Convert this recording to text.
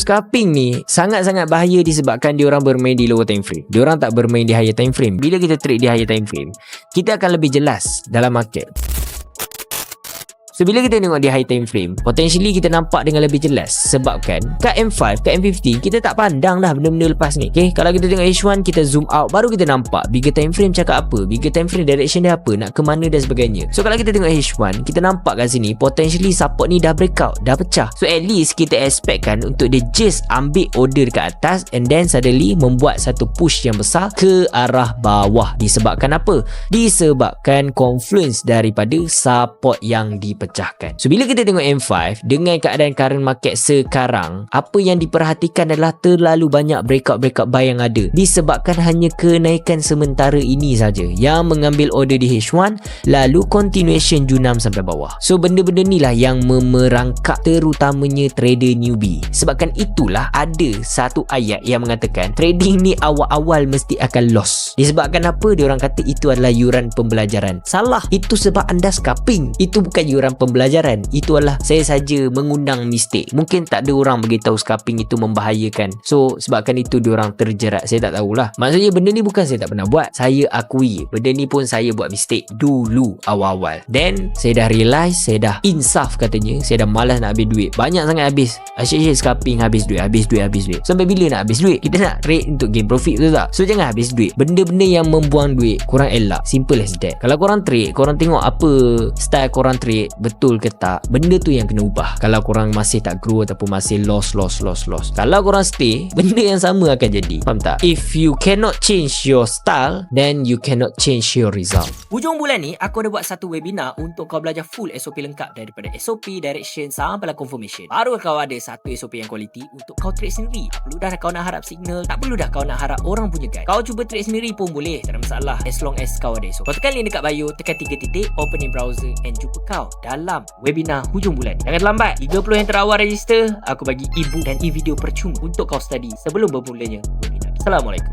Scalping ni sangat-sangat bahaya disebabkan diorang bermain di lower time frame. Diorang tak bermain di higher time frame. Bila kita trade di higher time frame, kita akan lebih jelas dalam market. So bila kita tengok di high time frame, potentially kita nampak dengan lebih jelas sebabkan kat M5, kat M50 kita tak pandang dah benda-benda lepas ni. Okay, kalau kita tengok H1, kita zoom out, baru kita nampak bigger time frame cakap apa, bigger time frame direction dia apa, nak ke mana dan sebagainya. So kalau kita tengok H1, kita nampak kat sini potentially support ni dah breakout, dah pecah. So at least kita expectkan untuk dia just ambil order dekat atas and then suddenly membuat satu push yang besar ke arah bawah. Disebabkan apa? Disebabkan confluence daripada support yang dipecahkan. So bila kita tengok M5 dengan keadaan current market sekarang, apa yang diperhatikan adalah terlalu banyak breakout buy yang ada, disebabkan hanya kenaikan sementara ini saja yang mengambil order di H1 lalu continuation Q6 sampai bawah. So benda-benda ni lah yang memerangkap terutamanya trader newbie. Sebabkan itulah ada satu ayat yang mengatakan trading ni awal-awal mesti akan loss. Disebabkan apa? Diorang kata itu adalah yuran pembelajaran. Salah. Itu sebab anda scalping. Itu bukan yuran pembelajaran. Itu adalah saya saja mengundang mistake. Mungkin tak ada orang beritahu scalping itu membahayakan. So sebabkan itu diorang terjerat. Saya tak tahulah. Maksudnya benda ni bukan saya tak pernah buat. Saya akui benda ni pun saya buat mistake dulu awal-awal. Then saya dah realise, saya dah insaf katanya, saya dah malas nak habis duit. Banyak sangat habis. Asyik-asyik scalping habis duit. Sampai bila nak habis duit? Kita nak trade untuk gain profit, betul tak? So jangan habis duit. Benda-benda yang membuang duit korang elak. Simple as that. Kalau korang trade, korang tengok apa style korang trade, betul ke tak, benda tu yang kena ubah. Kalau korang masih tak grow ataupun masih loss. Kalau korang stay, benda yang sama akan jadi. Faham tak? If you cannot change your style, then you cannot change your result. Hujung bulan ni aku ada buat satu webinar untuk kau belajar full SOP lengkap, daripada SOP, direction sampai confirmation. Baru kau ada satu SOP yang quality untuk kau trade sendiri. Tak perlu dah kau nak harap signal, tak perlu dah kau nak harap orang punya guide. Kau cuba trade sendiri pun boleh, tak ada masalah, as long as kau ada SOP. Kau tekan link dekat bio, tekan 3 titik, open in browser and jumpa kau dalam webinar hujung bulan. Jangan terlambat. 30 yang terawal register, aku bagi e-book dan e-video percuma untuk kau study sebelum bermulanya webinar. Assalamualaikum.